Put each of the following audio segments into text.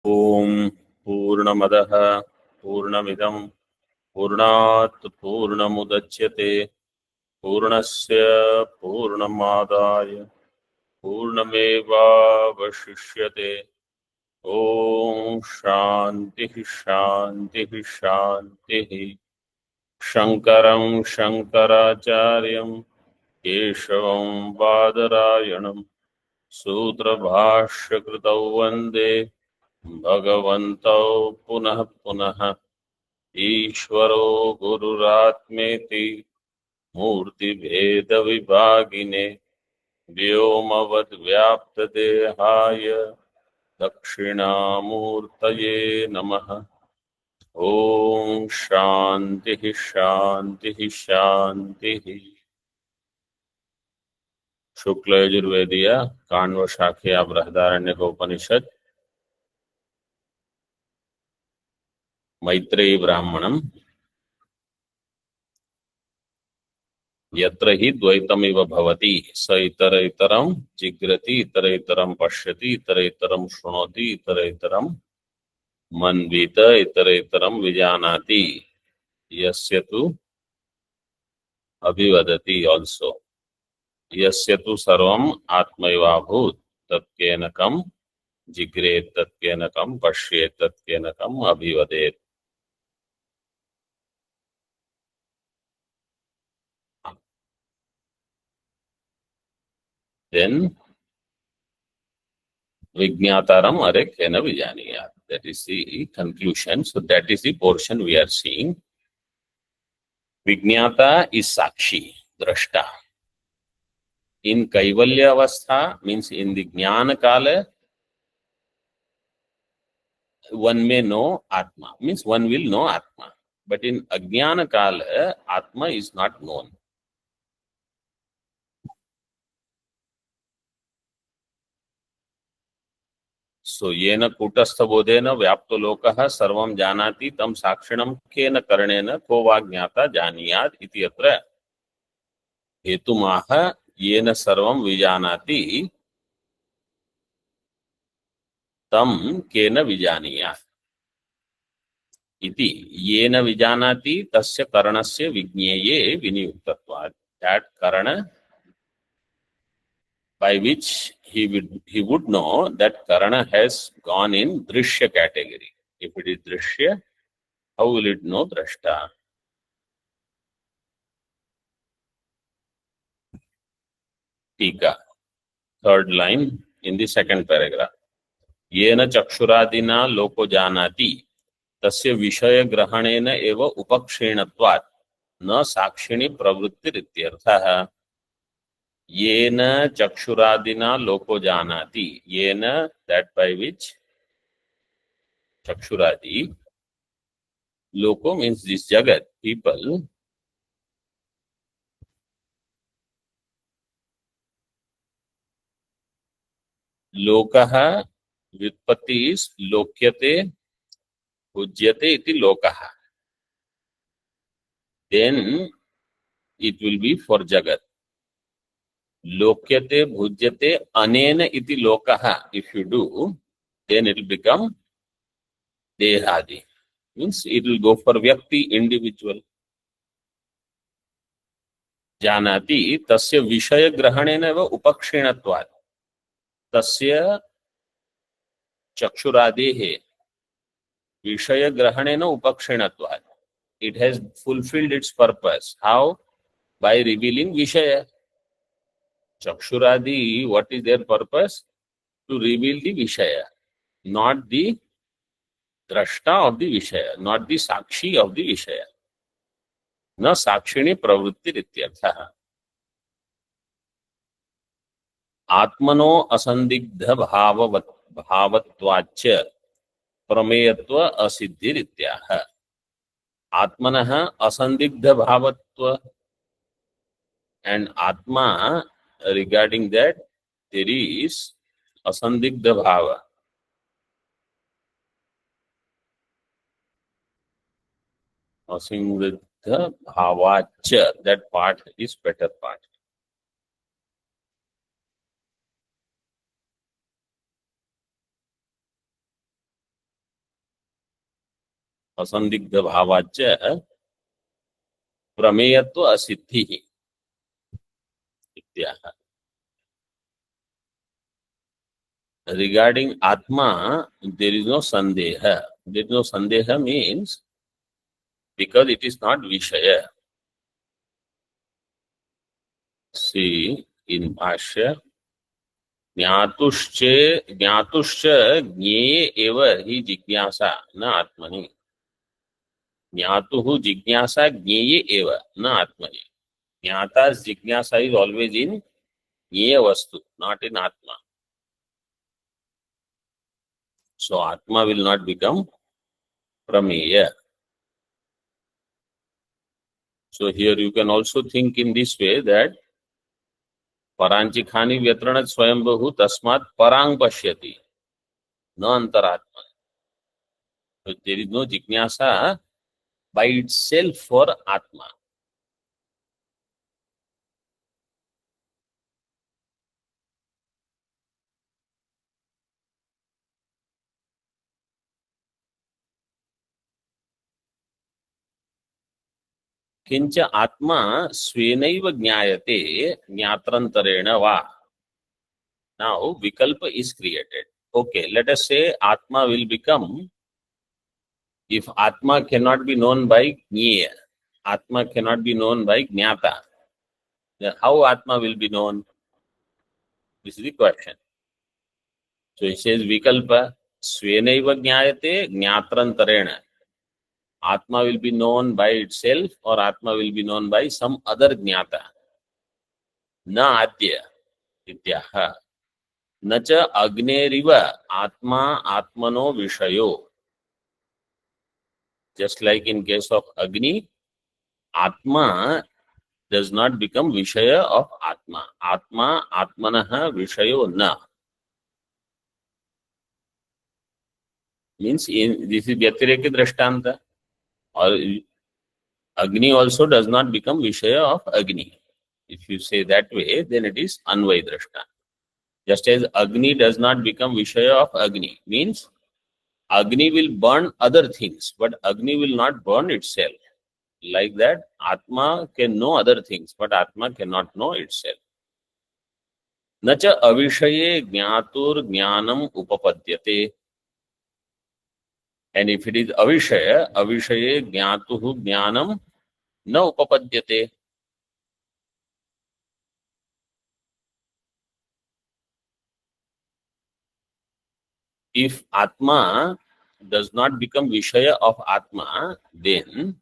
ओम पूर्णमदः पूर्णमिदं पूर्णात् पूर्णमुदच्यते पूर्णस्य पूर्णमादाय पूर्णमेवावशिष्यते। ओम शांति शांति शांति। शंकरं शंकराचार्यं केशवं बादरायणं सूत्रभाष्यकृतौ वन्दे भगवन्तौ पुनः पुनः। ईश्वरो गुरुरात्मेति मूर्तिभेदविभागिने व्योमवद्व्याप्तदेहाय दक्षिणामूर्तये नमः। ओम शांति शांति शांति। शुक्ल यजुर्वेदीय काण्व शाख्या बृहदारण्यकोपनिषत् मैत्रेयी ब्राह्मणम् यत्र हि द्वैतमिव भवति स इतरेतरं जिघ्रति इतरेतरं पश्यति इतरेतरं शृणोति इतरेतरं मन्वीत इतरेतरं विजानाति यस्य तु अभिवदति also यस्य तु सर्वम् आत्मैवाभूत् तत्केनकं जिघ्रेत् तत्केनकं पश्येत् तत्केनकं अभिवदेत्। Then Vijnataram arekhena vijaniyat. That is the conclusion. So that is the portion we are seeing. Vijnata is Sakshi, Drashta. In Kaivalya Avastha, means in the Jnana Kala, one may know Atma, means one will know Atma. But in Ajnana Kala, Atma is not known. So yena kutastha bodhena vyapto lokah sarvam janati tam sakshinam kena karnena ko vajnata janiyat iti atra हेतुमाह येन सर्वं विजानाति तम केन विजानीयात् इति। येन विजानाति तस्य करणस्य विज्ञेये विनियुक्तत्वात्। That karana by which he would know that karana has gone in drishya category. If it is drishya, how will it know drashta? Tika, third line in the second paragraph. येन चक्षुरादिना लोको जानाति तस्य विषय ग्रहणेन एव उपक्षेणत्वात् न साक्षिणी प्रवृत्तिरित्यर्थः। येन चक्षुरादिना लोको जानाति, येन that by which चक्षुरादि, लोको means this jagat, people, लोकः व्युत्पत्ति is लोक्यते पूज्यते इति लोकः, then it will be for jagat. लोक्यते भुज्यते अनेन इति लोकः, if you do, then it will become dehadi, means it will go for vyakti, individual. जानाति तस्य विषय ग्रहणेन एव उपक्षीणत्वात्, तस्य चक्षुरादेः विषय ग्रहणेन उपक्षीणत्वात्, it has fulfilled its purpose. How? By revealing vishaya. Chakshuradi, what is their purpose? To reveal the vishaya, not the drashta of the vishaya, not the sakshi of the vishaya. न साक्षिणी प्रवृत्ति इत्यर्थः। आत्मनो असंदिग्ध भावत्वाच्च प्रमेयत्व असिद्धिरित्याह। आत्मनः असंदिग्ध भावत्व, and atma, regarding that there is asandigdha bhava. Asandigdha bhavacha, that part is better part. असंदिग्ध भावाच्च प्रमेयत्व असिद्धिः इत्याह. Regarding Atma, there is no sandeha. There is no sandeha means because it is not Vishaya. See, in Bhashya, ज्ञातुश्च ज्ञेये एव हि जिज्ञासा न आत्मनि. ज्ञातुः जिज्ञासा ज्ञेये एव न आत्मनि. Jnata's jignasa is always in Jnaya Vastu, not in Atma. So Atma will not become Prameya. So here you can also think in this way that Paranchi Khani Vyatranat Swayambhu Tasmat Parang Pashyati Na Antaratma. So there is no jignasa by itself for Atma. किंच आत्मा स्वेनैव ज्ञायते ज्ञात्रांतरेण वा. Now vikalpa is created. Okay, let us say Atma will become, if Atma cannot be known by Jnaya, Atma cannot be known by Jnata, then how Atma will be known? This is the question. So he says vikalpa svenaiva jnayate jnatrantarena. Atma will be known by itself or Atma will be known by some other jnata. Na adya ityaha. Na cha agneriva atma atmano vishayo. Just like in case of Agni, Atma does not become Vishaya of Atma. Atma atmanaha vishayo na. Means this is Vyatireka Drashtanta. Or Agni also does not become Vishaya of Agni. If you say that way, then it is Anvay Drashta. Just as Agni does not become Vishaya of Agni, means Agni will burn other things, but Agni will not burn itself. Like that, Atma can know other things, but Atma cannot know itself. Nacha avishaye jnatur jnanam upapadyate. And if it is avishaya, avishaye jnatuhu jnanam na upapadyate. If Atma does not become Vishaya of Atma, then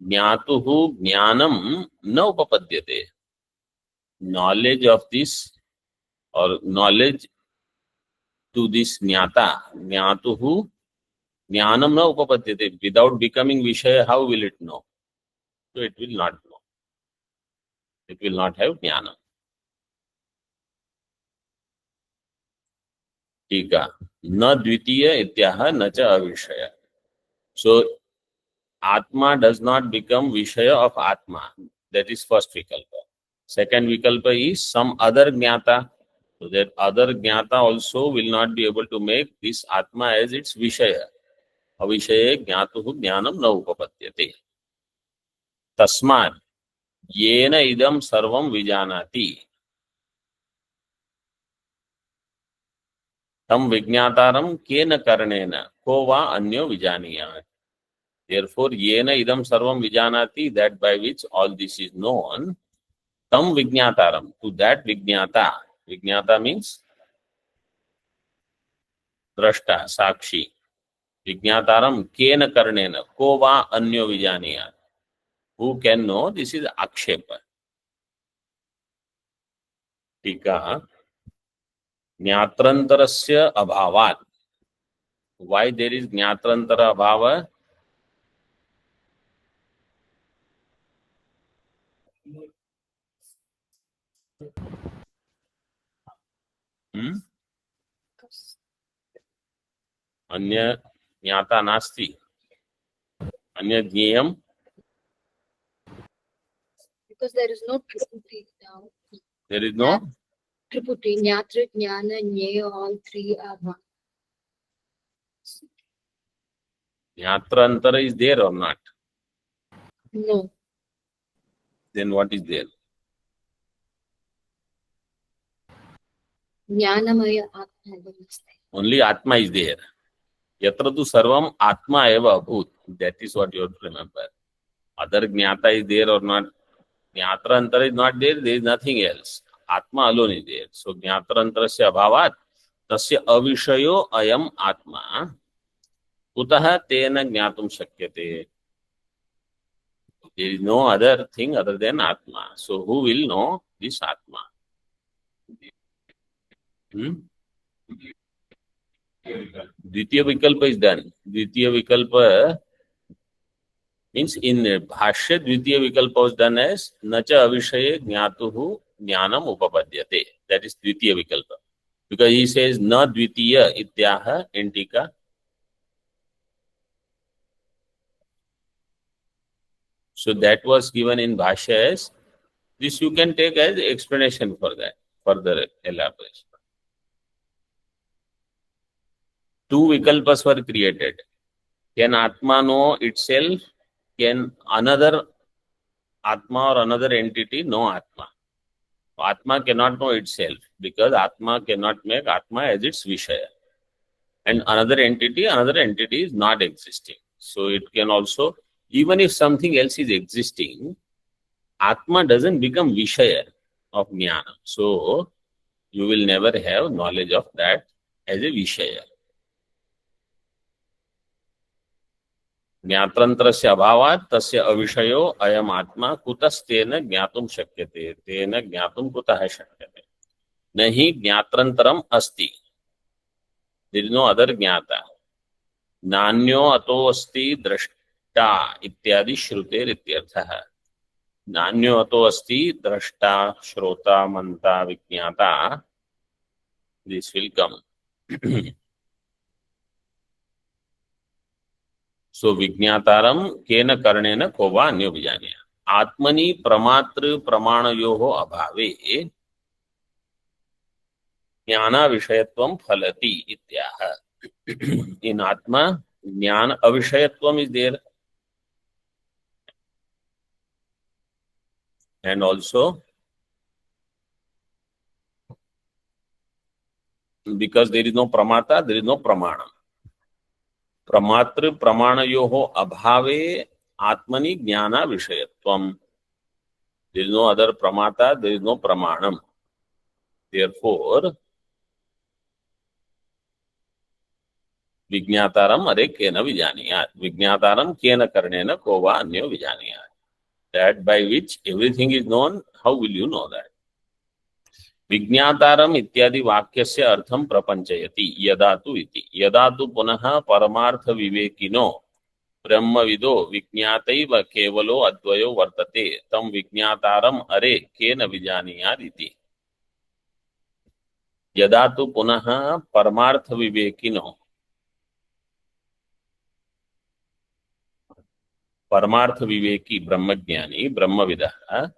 Jnatuhu Jnanam na upapadyate. Knowledge of this or knowledge to this Jnata, Jnatuhu Jnanam na upapadyate. Without becoming Vishaya, how will it know? So it will not know. It will not have Jnana. Tika. Na dvitiya ityaha na cha avishaya. So Atma does not become Vishaya of Atma. That is first vikalpa. Second vikalpa is some other jnata. So that other jnata also will not be able to make this Atma as its Vishaya. Avishaye jnatuhu jnanam na upapadyate. Tasmat yena idam sarvam vijanati. Tam vijnataram kena karnena ko va anyo vijaniyat. Therefore, yena idam sarvam vijanati, that by which all this is known, tam vijnataram, to that vijnata. Vijnata means drashta, sakshi. Vijnataram kena karnena, ko va anyo vijaniyat. Who can know? This is akshepa. Tika. Jnatrantarasya abhavat. Why there is jnatrantara abhava? Anya jnata nasti. Anya jneyam. Because there is no triputi now. There is no Triputi, Jnatra, Jnana, Jnaya, all three are one. Jnatra antara is there or not? No. Then what is there? Jnanamaya Atma Namaste. Only Atma is there. Yatra tu sarvam Atma eva abhut. That is what you have to remember. Other Jnata is there or not? Jnatra antara is not there. There is nothing else. Atma alone is there. So Jnatra antarasya abhavat tasya avishayo ayam Atma kutah tena jnatum shakyate. There is no other thing other than Atma. So who will know this Atma? Dvitiya Vikalpa is done. Dvitiya Vikalpa means in Bhashya Dvitiya Vikalpa was done as Nacha Avishaye Jnatuhu Jnanam Upapadyate. That is Dvitiya Vikalpa. Because he says Na Dvitiya Ityaha Intika. So that was given in Bhashya as this you can take as explanation for that, further elaboration. Two Vikalpas were created. Can Atma know itself? Can another Atma or another entity know Atma? Atma cannot know itself because Atma cannot make Atma as its Vishaya. And another entity is not existing. So it can also, even if something else is existing, Atma doesn't become Vishaya of Jnana. So you will never have knowledge of that as a Vishaya. ज्ञात्रंतरस्य अभावात् तस्य अविषयो अयम आत्मा कुतस्तेन ज्ञातुं शक्यते तेन ज्ञातुं कुतः शक्यते नहि ज्ञात्रंतरम अस्ति. देयर इज नो अदर ज्ञाता. नान्यो अतो अस्ति द्रष्टा इत्यादि श्रुतेर इत्यर्थः. नान्यो अतो अस्ति द्रष्टा श्रोता मंता विज्ञाता. This will come. सो विज्ञातारम केन कर्णेन को वा अन्यो विजानीय. आत्मनि प्रमातृ प्रमाणयोः अभावे ज्ञाना विषयत्वं फलति इत्याह. इन आत्मा ज्ञान अविषयत्वम is there and also because there is no प्रमाता देयर इज नो प्रमाण. प्रमातृ प्रमाणयोः अभावे आत्मनि ज्ञाना विषयत्वम. देयर इज नो अदर प्रमाता देयर इज नो प्रमाणम. देयरफॉर विज्ञातारम अरे केन विजानीयात्. विज्ञातारम केन कर्णेन को वा अन्यो विजानीयात्. That by which everything is known, how will you know that? विज्ञातारम इत्यादि वाक्यस्य अर्थं प्रपंचयति यदा तु इति. यदा तु पुनः परमार्थ विवेकिनो ब्रह्मविदो विज्ञातैव केवलो अद्वयो वर्तते तम विज्ञातारम अरे केन विजानीयात् इति. यदा तु पुनः परमार्थ विवेकिनो, परमार्थ विवेकी ब्रह्मज्ञानी ब्रह्मविदः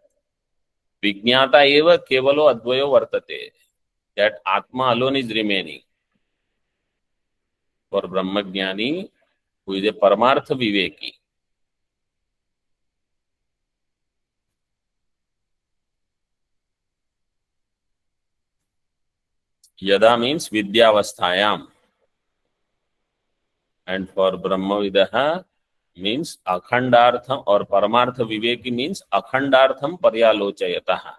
विज्ञाता एव केवलो अद्वयो वर्तते. That Atma alone is remaining. For Brahmajnani, who is a Paramartha Viveki, Yada means Vidyavasthayam, and for Brahmavidaha means Akhandartham, or Paramartha Viveki means Akhandartham Paryalochayataha.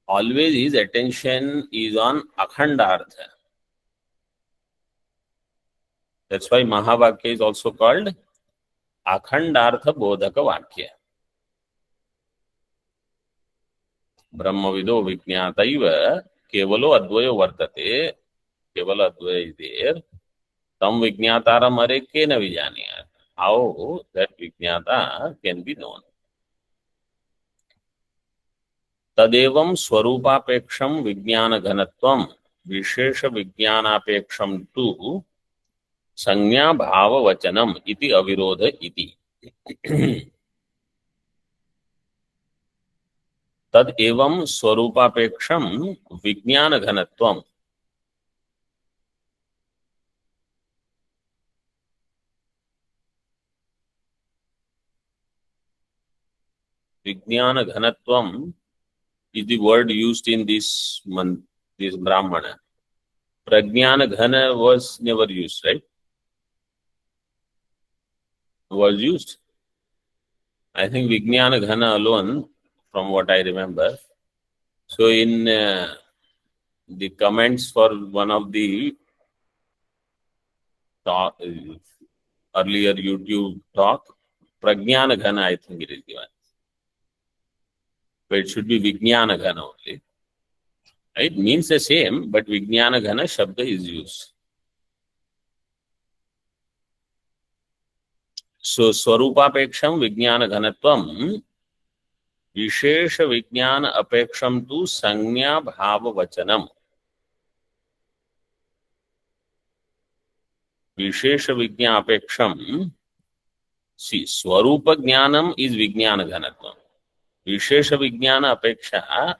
Always his attention is on Akhandartha. That's why Mahavakya is also called Akhandartha Bodhaka Vakya. Brahmavido Vijñataiva Kevalo Advayo Vartate. Kevala Advaya is there. Tam Vijñataram Are Kena Vijaniya. How that Vijñata can be known. तदेवं स्वरूपापेक्षम विज्ञान घनत्वम विशेष विज्ञानापेक्षम तु संज्ञा भाव वचनम इति अविरोध इति. तदेवं स्वरूपापेक्षम विज्ञान घनत्वम. Vijnana Ghanatvam is the word used in this Brahmana. Prajnana Ghana was never used, right? Was used. I think Vijnana Ghana alone, from what I remember. So in the comments for one of the talk, earlier YouTube talk, Prajnana Ghana, I think it is given. But it should be Vijnana Ghana only. It means the same, but Vijnana Ghana Shabda is used. So Swarupapeksham Vijnana Ghanatvam Vishesha Vijnana Apeksham tu Sanya Bhava Vachanam. Vishesha Vijnana Apeksham. See, Swarupa Jnanam is Vijnana Ghanatvam. Vishesha Vijnana Apeksha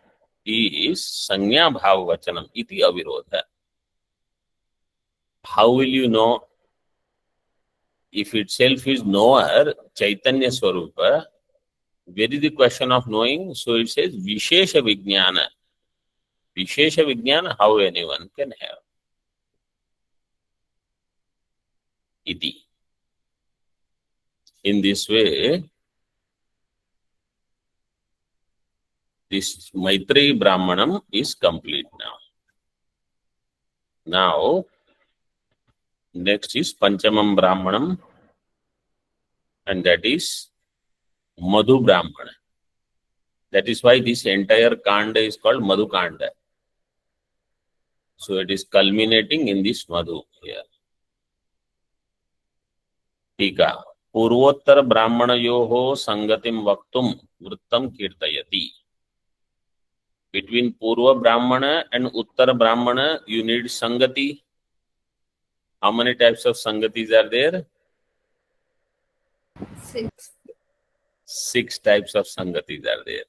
is Sanya Bhava Vachanam. Iti Avirodha. How will you know? If itself is knower, Chaitanya Swarupa, where is the question of knowing? So it says Vishesha Vijnana. Vishesha Vijnana, how anyone can have. Iti. In this way, this Maitreyi Brahmanam is complete now. Now, next is Panchamam Brahmanam, and that is Madhu Brahmana. That is why this entire Kanda is called Madhu Kanda. So it is culminating in this Madhu here. Tika. Purvottar Brahmanayoho Sangatim Vaktum Vrittam Kirtayati. Between Purva Brahmana and Uttar Brahmana, you need Sangati. How many types of Sangatis are there? 6. 6 types of Sangatis are there.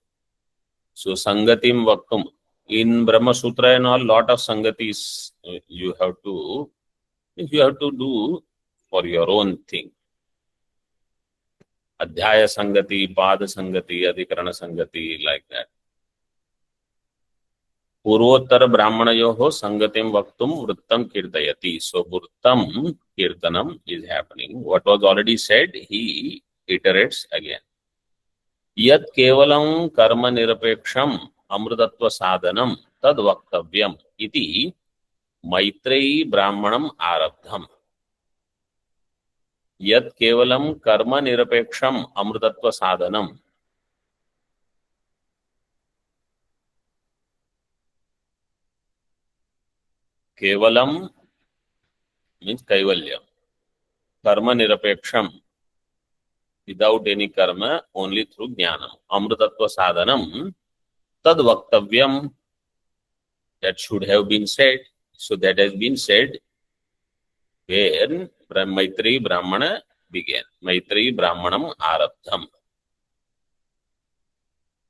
So Sangatim Vaktum. In Brahma Sutra and all, lot of Sangatis you have to do for your own thing. Adhyaya Sangati, Pada Sangati, Adhikarana Sangati, like that. Purvottara Brahmanayoho Sangatim Vaktum Vrittam Kirtayati. So Vrittam Kirtanam is happening. What was already said, he iterates again. Yat Kevalam Karma Nirapeksham Amrutatva Sadhanam Tad Vaktavyam Iti Maitreyi Brahmanam Arabdham. Yat Kevalam Karma Nirapeksham Amrutatva Sadhanam. Kevalam means Kaivalya. Karma Nirapeksham, without any karma, only through Jnanam. Amrutatva Sadhanam, Tad Vaktavyam, that should have been said. So that has been said when Maitreyi Brahmana began. Maitreyi Brahmanam Arabdham.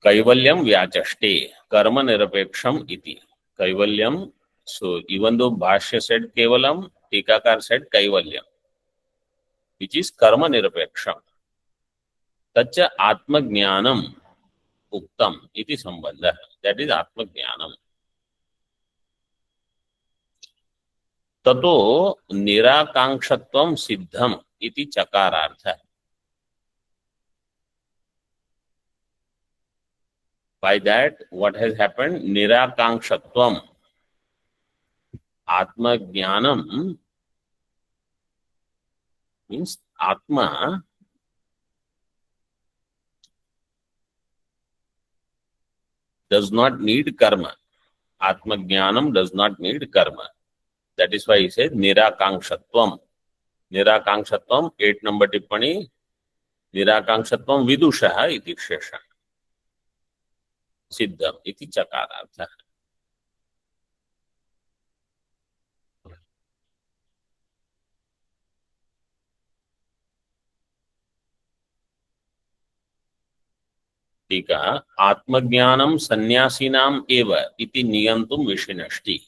Kaivalyam Vyachaste, Karma Nirapeksham Iti. Kaivalyam. So even though Bhashya said Kevalam, Tikakar said Kaivalyam, which is Karma Nirapeksham. Tacha Atma Jnanam Uktam iti Sambandha. That is Atma Jnanam. Tato Nirakangshatvam Siddham iti Chakarartha. By that, what has happened? Nirakangshatvam. Atma Jnanam means Atma does not need karma. Atma Jnanam does not need karma. That is why he says Nirakangshatvam. Nirakangshatvam, 8 number tippani. Nirakangshatvam Vidushaha iti Shesha. Siddham iti Chakarartha. Tika Atmajnanam Sannyasinam Eva iti Niyantum Vishinashti.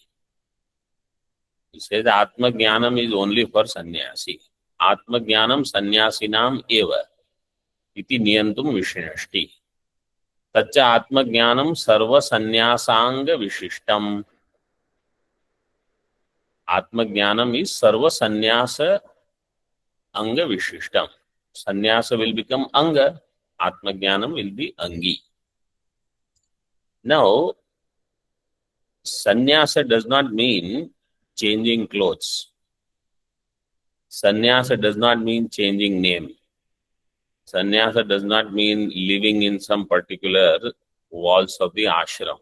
He says Atmajnanam is only for sannyasi. Atmajnanam Sannyasinam Eva iti Niyantum Vishinashti. तच्च आत्मज्ञानम सर्वसन्यासांग विशिष्टम. आत्मज्ञानम is सर्वसन्यास अंग विशिष्टम. Sannyasa will become anga, Atmajnanam will be angi. Now, sannyasa does not mean changing clothes. Sannyasa does not mean changing name. Sannyasa does not mean living in some particular walls of the ashram.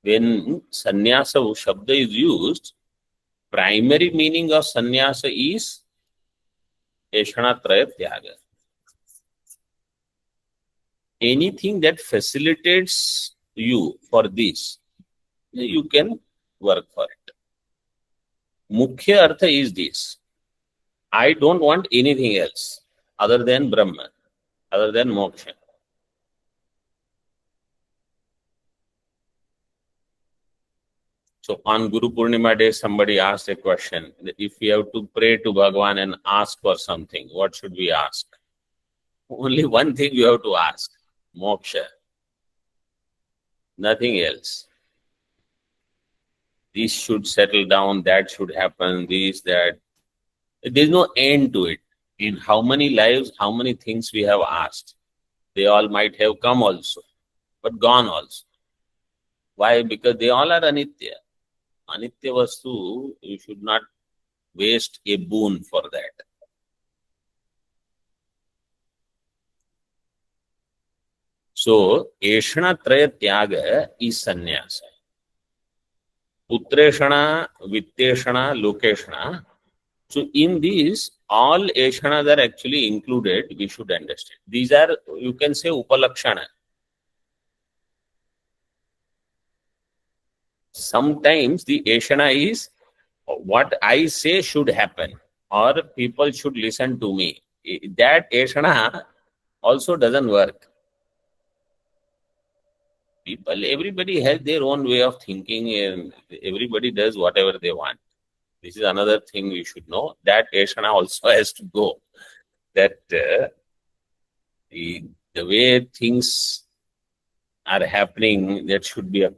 When sannyasa shabda is used, primary meaning of sannyasa is Eshanatraya Tyaga. Anything that facilitates you for this, you can work for it. Mukhya artha is this. I don't want anything else other than Brahma, other than moksha. So on Guru Purnima day, somebody asked a question. If we have to pray to Bhagavan and ask for something, what should we ask? Only one thing you have to ask. Moksha. Nothing else. This should settle down, that should happen, this, that. There is no end to it. In how many lives, how many things we have asked. They all might have come also, but gone also. Why? Because they all are anitya. Anitya vastu, you should not waste a boon for that. So, Eshana Traya Tyaga is sannyasa. Putreshana, Vitteshana, Lokeshana. So, in these, all Eshanas are actually included, we should understand. These are, you can say, Upalakshana. Sometimes the Eshana is what I say should happen, or people should listen to me. That Eshana also doesn't work. People, everybody has their own way of thinking and everybody does whatever they want. This is another thing we should know. That Eshana also has to go. That the way things are happening, that should be a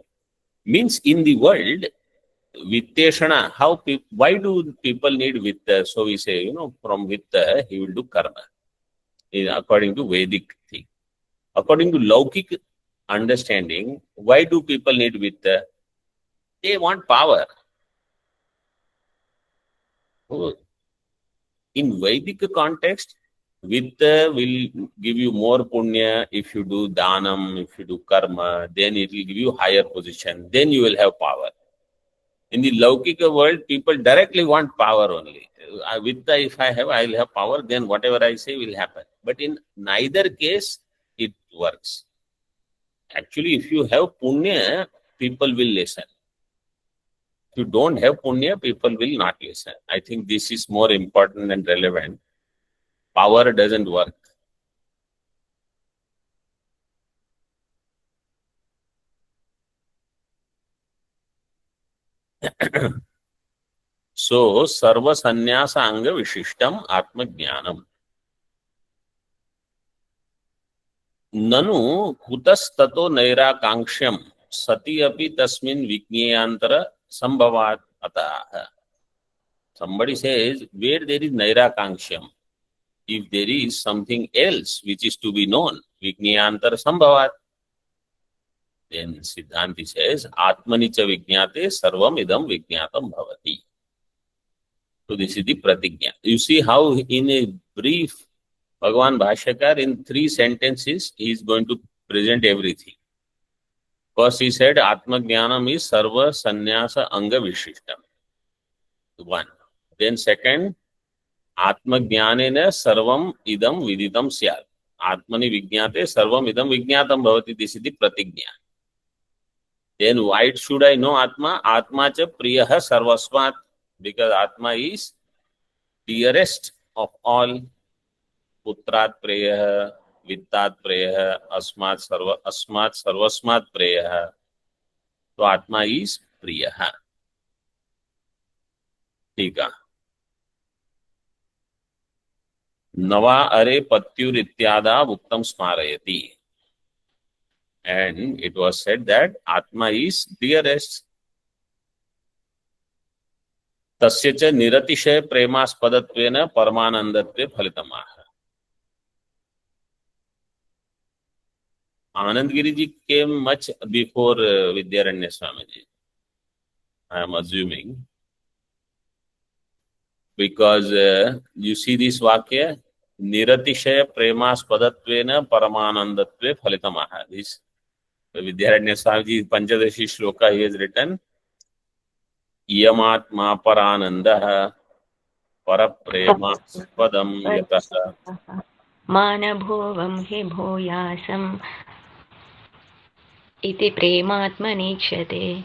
means in the world. Vitteshana, why do people need Vitta? So we say, from Vitta, he will do karma, according to Vedic thing. According to Laukik understanding, why do people need Vitta? They want power. In Vedic context, Vitta will give you more punya if you do dhanam, if you do karma, then it will give you higher position, then you will have power. In the Laukika world, people directly want power only. Vitta, if I have, I will have power, then whatever I say will happen. But in neither case, it works. Actually, if you have punya, people will listen. If you don't have punya, people will not listen. I think this is more important and relevant. Power doesn't work. So, sarva sannyasa anga vishishtam atma jnanam. Nanu kutastato nairakankshyam sati api tasmin vignyantara sambhavat ataha. Somebody says, where there is nairakankshyam, if there is something else which is to be known, vignyantara sambhavat, then Siddhanti says, Atmani cha vijñāte sarvam idam vijñātam bhavati. So this is the pratigya. You see how in a brief, Bhagavan Bhashyakar in 3 sentences, he is going to present everything. First he said, Atma Jnanam is sarva sannyasa anga vishishtam. 1. Then second, Atma Jnanena sarvam idam viditam syat. Atmani vijñāte sarvam idam vijñātam bhavati. This is the pratigya. Then why should I know Atma? Atma cha priyaha sarvasmat. Because Atma is dearest of all. Putrat preyaha, Vittat preyaha, Asmat sarvasmat preyaha. So Atma is priyaha. Tika. Nava are patyur ityada bhuktam smarayati. and it was said that Atma is dearest. तस्य च निरतिशय प्रेमास्पदत्वेन परमानंदत्वे फलितमाह. Anandgiri ji came much before Vidyaranya Swamiji, I am assuming, because you see this Vakya, Niratishaya Premaspadatvena Paramanandatve Phalitamaha. This Vidyaranya Swamiji Panchadashi Shloka he has written, Iyamatma Paranandaha Parapremaspadam Yataha. मानभोवं हि भूयासम् इति प्रेमात्मनीक्ष्यते.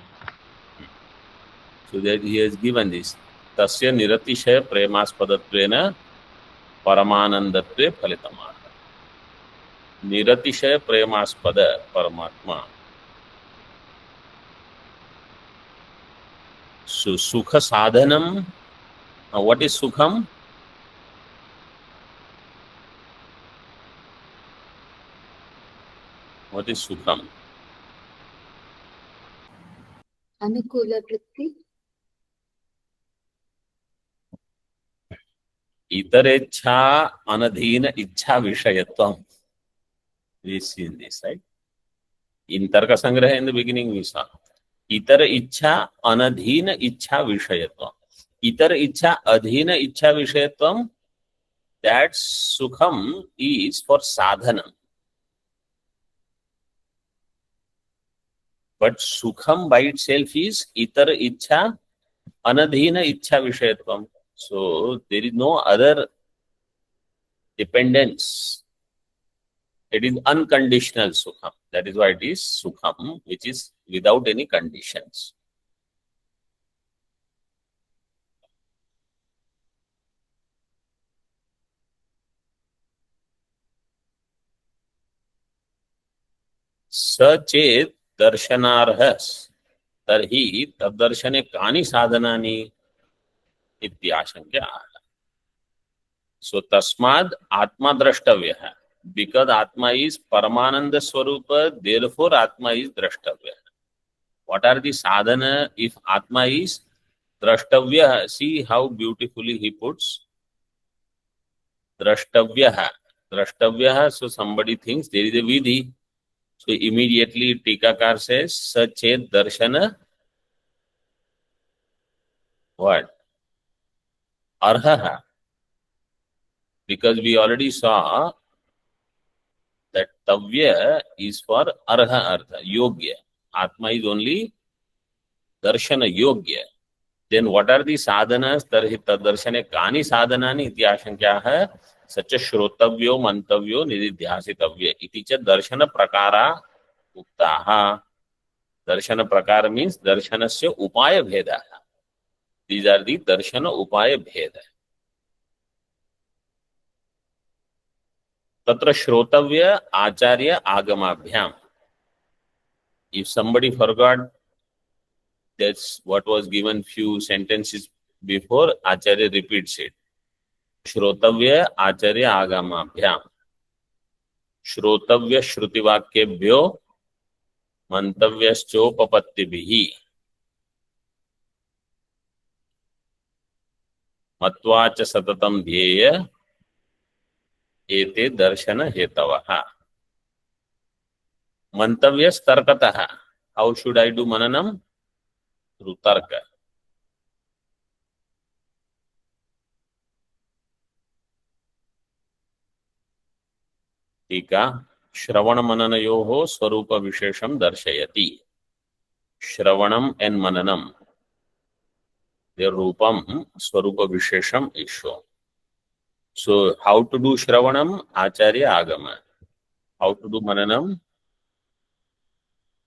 So that he has given this. Tasya Niratishaya Premaspadatvena Paramanandatve Phalitamaha. Niratishaya Premaspada Paramatma. So Sukha Sadhanam. What is Sukham? What is Sukham? Anukula vritti. Itarecha Anadhina Ichha Vishayatvam. We see in this, right? In Tarka Sangraha in the beginning we saw. Itara Ichha Anadhina Ichha Vishayatvam. Itara Ichha Adhina Ichha Vishayatvam. That Sukham is for sadhana. But Sukham by itself is Itara Ichha Anadhina Ichha Vishayatvam. So there is no other dependence. It is unconditional Sukham. That is why it is Sukham, which is without any conditions. Sachet darshanarhas tarhi taddarshane kani sadhanani ityashankya. So tasmad atma drashtavya. Because Atma is Paramananda Swarupa, therefore Atma is Drashtavya. What are the sadhana if Atma is Drashtavya? See how beautifully he puts Drashtavya. Drashtavya, so somebody thinks there is a vidhi. So immediately Tikakar says, Sachet Darshana. What? Arhaha. Because we already saw that Tavya is for Arha Artha, Yogya. Atma is only Darshana Yogya. Then what are the sadhanas? Tarhi tadarshane kani sadhanani ityashankyaha sacha shrotavyo mantavyo nididhyasitavya iti cha darshana prakara uktaha. Darshana prakara means darshanasya upaya bheda. These are the darshana upaya bheda. Tatra Shrotavya Acharya Agamabhyam. If somebody forgot, that's what was given few sentences before, Acharya repeats it. Shrotavya Acharya Agamabhyam. Shrotavya Shrutivakebhyo Mantavyaschopapattibhihi. Matvacha Satatam Dhyeya Ete darshana hetavaha. Mantavyas tarkataha. How should I do mananam? Through tarka. Tika Shravana mananayoho swarupa vishesham darshayati. Shravanam and mananam. Their rupam swarupa vishesham is shown. So, how to do Shravanam? Acharya Agama. How to do Mananam?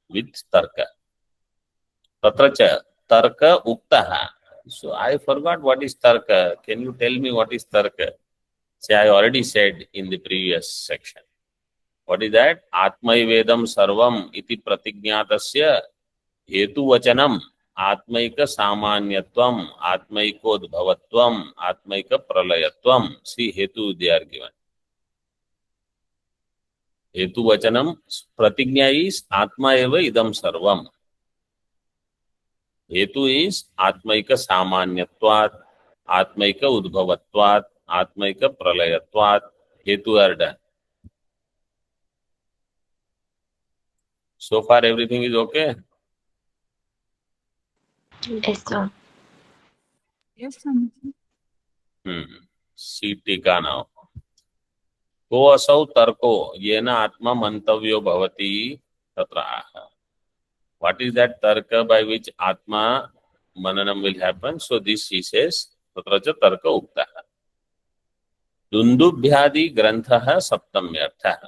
With Tarka. Tatracha, Tarka Uktaha. So, I forgot what is Tarka. Can you tell me what is Tarka? Say, I already said in the previous section. What is that? Atmai Vedam Sarvam iti pratignatasya hetu vachanam. Atmaika samanyatvam, atmaikodbhavatvam, atmaika pralayatvam. See, hetu they are given. हेतुवचनम प्रतिज्ञा is आत्मा एव इदम सर्वम. हेतु is आत्मैक सामान्यत्वात्, आत्मैक उद्भवत्वात्, आत्मैक प्रलयत्वात्. हेतु are done. So far everything is okay. Yes, sir. Yes, Swamiji. See टीका नाउ. को असौ तर्को येन आत्मा मंतव्यो भवति तत्र आह. What is that tarka by which atma mananam will happen? So this he says तत्र च तर्क उक्तः. दुन्दुभ्यादि ग्रंथः सप्तम्यर्थः.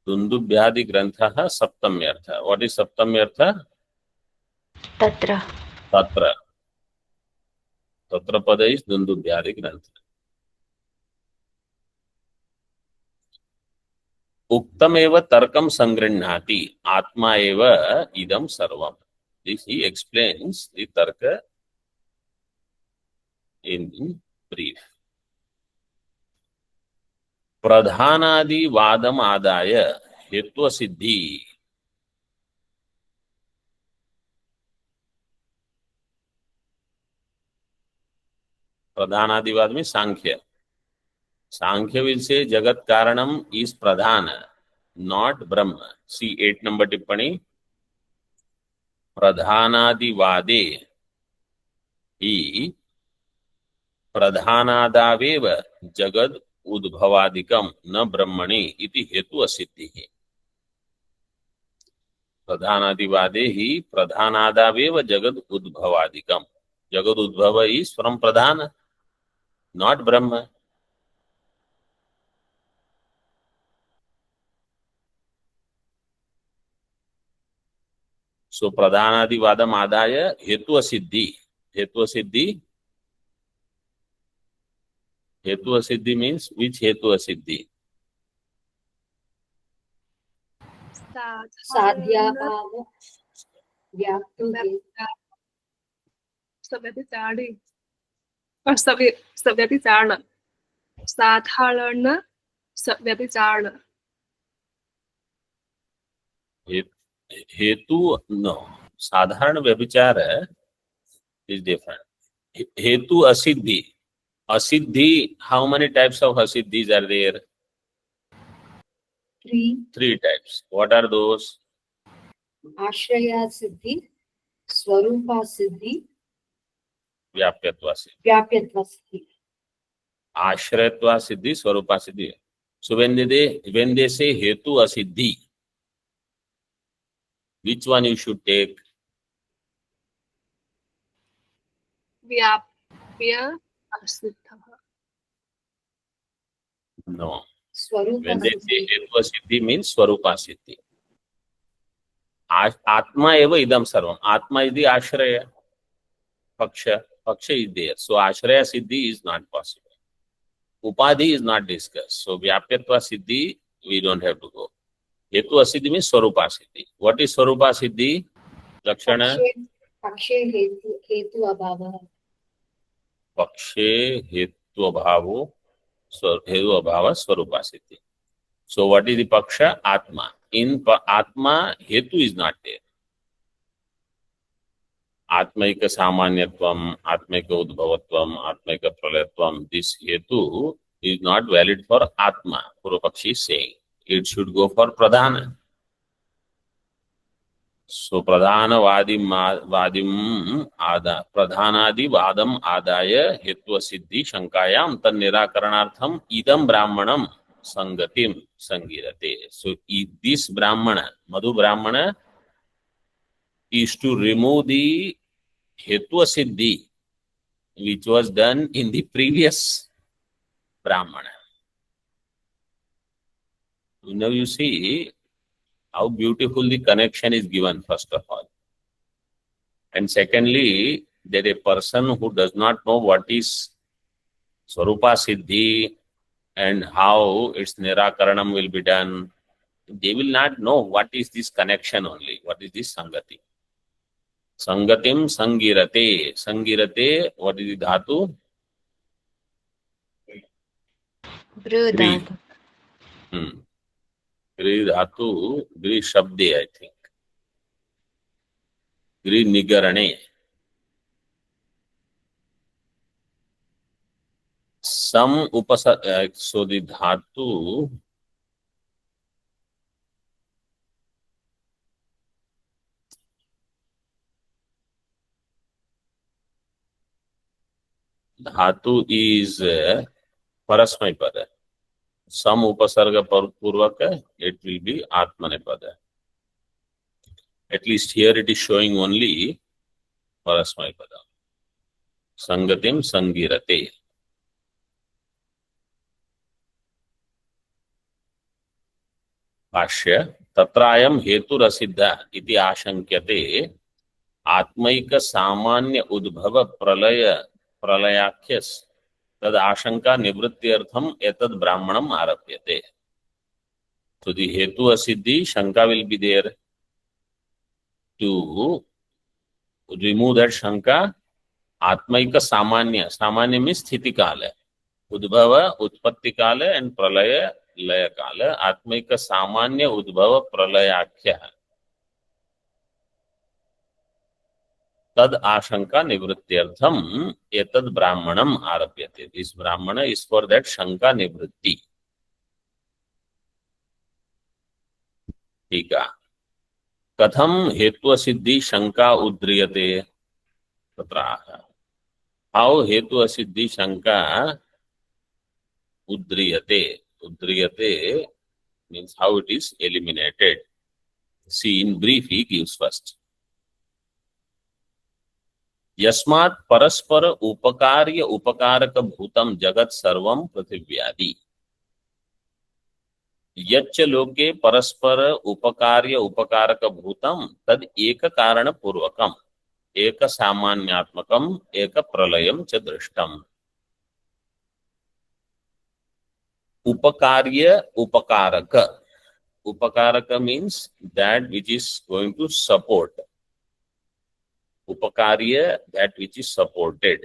दुन्दुभ्यादि ग्रंथः सप्तम्यर्थः. What is सप्तम्यर्थः? Tatra. तत्र. तत्र पद is दुन्दुभ्यादि ग्रंथ. उक्तमेव तर्कम संगृह्णाति आत्मा एव इदम सर्वम. This he explains the tarka in brief. प्रधानादि वादम आदाय हेतु सिद्धि. प्रधानादिवाद में सांख्य. सांख्य will say जगत कारणम is Pradhan, not Brahma. See 8 number टिप्पणी. प्रधानादिवादे ही प्रधानादावेव जगद उद्भवादिकम न ब्रह्मणि इति हेतु असिद्धि. प्रधानादिवादे ही प्रधानादावेव जगद उद्भवादिकम. जगद उद्भव is from Pradhan, not Brahma. So प्रधानादिवादम आदाय हेतु असिद्धि. हेतु असिद्धि. हेतु असिद्धि means which हेतु असिद्धि? साध्याभाव व्याप्तु सव्यभिचारी और सव्यभिचारण. साधारण सव्यभिचारण. हेतु no. साधारण व्यभिचार is different. हेतु असिद्धि. Asiddhi, how many types of asiddhis are there? Three types. What are those? आश्रया Siddhi, Swarupa Siddhi, व्याप्यत्वा Siddhi. व्याप्यत्व Siddhi. आश्रयत्वा Siddhi, Swarupa Siddhi. So when they say hetu asiddhi, which one you should take? व्याप्य असिद्धः. No. Swarupa When they say Siddhi. hetu asiddhi means swarupa siddhi. Atma eva idam sarvam. Atma is the ashraya. Paksha is there. So ashraya siddhi is not possible. Upadhi is not discussed. So vyapyatva siddhi we don't have to go. Hetu asiddhi means swarupa siddhi. What is swarupa siddhi? Lakshana? पक्षे हेतु अभावः. पक्षे हेतु अभावो हेतु अभाव स्वरूपा सिद्धि. So what is the paksha? Atma. In Atma, hetu is not there. Atmaika samanyatvam, Atmaika udbhavatvam, Atmaika pralayatvam. This hetu is not valid for Atma. Purvapakshi is saying it should go for pradhana. So प्रधानादि वादम आदाय हेतु सिद्धि शंकायाम तन निराकरणार्थम इदम ब्राह्मणम संगतिम संगीरते. So this brahmana, Madhu Brahmana, is to remove the hetu siddhi which was done in the previous brahmana. Now you see how beautiful the connection is given, first of all. And secondly, that a person who does not know what is Swarupa Siddhi and how its Nirakaranam will be done, they will not know what is this connection only, what is this Sangati. Sangatim Sangirate. Sangirate, what is the Dhatu? Brudhatu. गृह धातु गृह शब्द I think गृह निगरणे सम उपसर्ग so the धातु धातु is परस्मै पद सम उपसर्ग पूर्वक it will be आत्मनेपद at least here it is showing only परस्मै पद संगतिम संगीरते भाष्य तत्रायं हेतुरसिद्ध इति आशंक्यते आत्मैक सामान्य उद्भव प्रलयाख्यस तद आशंका निवृत्त्यर्थम एतद ब्राह्मणम आरभ्यते. So the hetu asiddhi shanka will be there. To remove that shanka, atmaika samanya means sthiti kala, udbhava utpatti kala and pralaya laya kala. Atmaika samanya udbhava pralayakhya tad ashanka nivrityartham etad brahmanam arabhyate. This brahmana is for that shanka nivritti. ठीक है. कथम हेतु सिद्धि शंका उद्रियते तत्राह. How हेतु सिद्धि शंका उद्रियते. उद्रियते means how it is eliminated. See, in brief he gives first. यस्मात् परस्पर उपकार्य उपकारक भूतम जगत सर्वम पृथिव्यादि. यच्च लोके परस्पर उपकार्य उपकारक भूतम तद एक कारण पूर्वकम एक सामान्यात्मकम एक प्रलयम च दृष्टम. उपकार्य उपकारक. उपकारक means that which is going to support. Upakarya, that which is supported.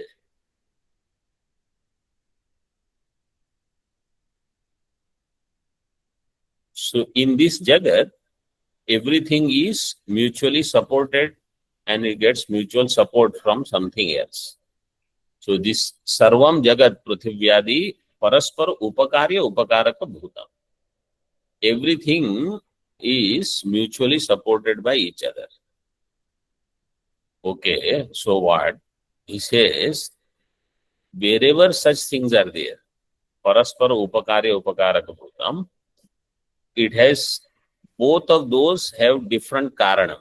So in this jagat, everything is mutually supported and it gets mutual support from something else. So this sarvam jagat prithvivyadi paraspar upakarya upakaraka bhutam. Everything is mutually supported by each other. Okay, so what? He says, wherever such things are there, paraspara upakarya upakaraka bhutam, it has, both of those have different karanam.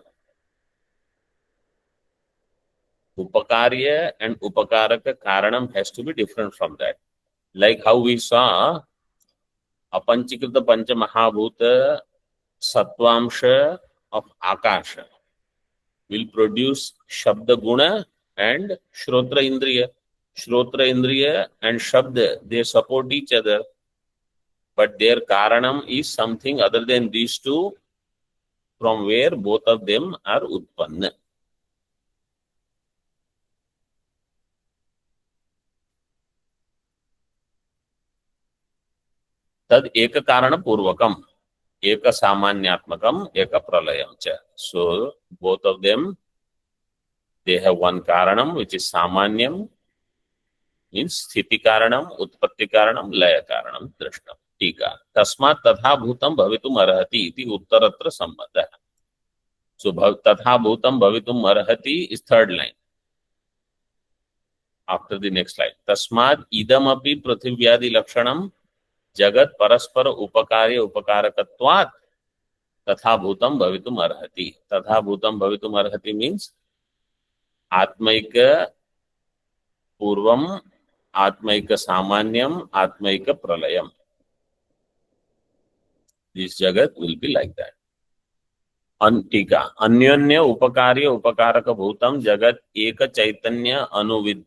Upakarya and upakaraka karanam has to be different from that. Like how we saw apanchikrita pancha mahabhuta satvamsha of akasha will produce Shabda Guna and Shrotra Indriya. Shrotra Indriya and Shabda, they support each other, but their Karanam is something other than these two, from where both of them are Utpanna. Tad Eka Karana Purvakam. Eka Samanyatmakam, Eka Pralayam cha. So both of them, they have one Karanam, which is Samanyam, means Sthiti Karanam, Utpatti Karanam, Laya Karanam, Drishtam. Tika. Tasmat Tatha Bhutam Bhavitum Arhati iti Uttaratra Sambandha. So Tatha Bhutam Bhavitum Arhati is third line. After the next line. Tasmat Idam Api Prithivyadi Lakshanam Jagat Paraspara Upakarya Upakarakatvat Tatha Bhutam Bhavitum Arhati. Tatha Bhutam Bhavitum Arhati means Atmaika Purvam, Atmaika Samanyam, Atmaika Pralayam. This Jagat will be like that. Antika. Anyanya Upakarya Upakaraka Bhutam Jagat Eka Chaitanya Anuviddham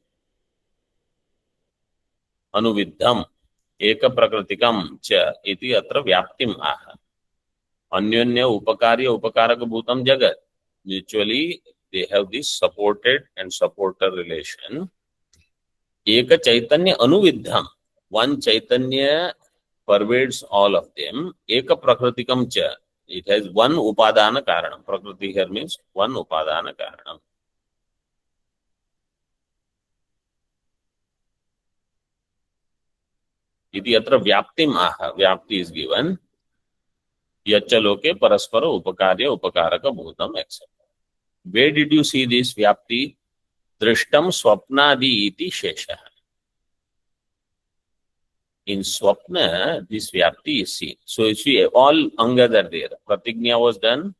Eka Prakritikam cha iti atra vyaptim aha. Anyanya Upakarya Upakaraka Bhutam Jagat. Mutually, they have this supported and supporter relation. Eka Chaitanya Anuviddham. One Chaitanya pervades all of them. Eka prakritikam cha. It has one upadana karanam. Prakriti here means one upadana karanam. Iti atra vyaptim aha. Vyapti is given. Yachaloke paraspara upakarya upakaraka bhutam etc. Where did you see this vyapti? Drishtam swapnadi iti shesha. In swapna, this vyapti is seen. So you see, all angas are there. Pratignya was done,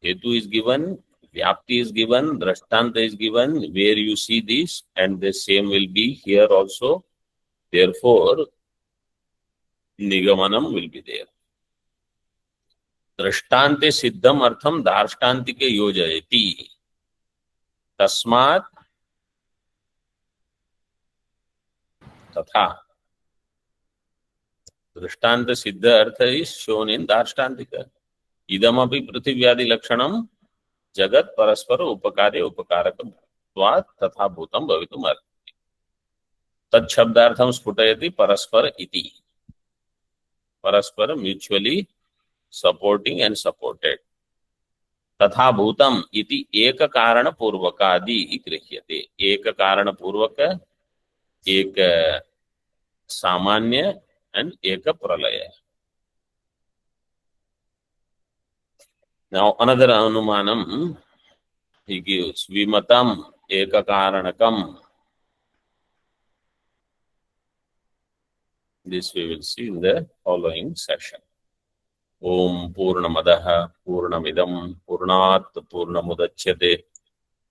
hetu is given, vyapti is given, drashtanta is given, where you see this, and the same will be here also. Therefore, nigamanam will be there. Drashtante siddham artham darshtantike yojayati. Tasmat tatha. दृष्टांत सिद्ध अर्थ is shown in दार्ष्टान्तिक. इदमपि पृथिव्यादि लक्षणम जगत परस्पर उपकार्य उपकारकत्वात् तथा भूतं भवितुम् अर्हति. तच्छब्दार्थं स्फुटयति परस्पर इति. परस्पर म्यूचुअली सपोर्टिंग एंड सपोर्टेड. तथा भूतम इति एक कारण पूर्वकादि गृह्यते. एक कारण पूर्वक, एक सामान्य and eka pralaya. Now another anumanam he gives. Vimatam eka karanakam. This we will see in the following session. Om Purnamadaha Purnamidam Purnat Purnamudachyate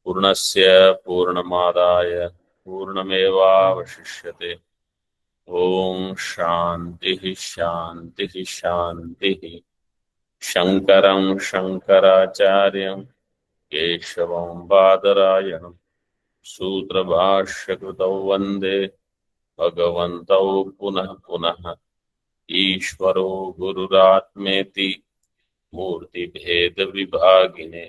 Purnasya Purnamadaya Purnameva Vashishyate. Om Shanti Shanti Shanti. Shankaram Shankaracharyam Keshavam Badarayanam Sutra Bhashya Krutau Vande Bhagavantau Punah Punah Ishvaro Gururatmeti Murti Bheda Vibhagine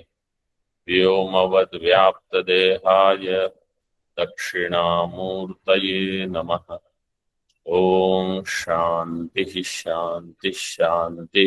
Vyomavad Vyapta Dehaya Dakshinamurtaye Namaha. Om Shanti Shanti Shanti.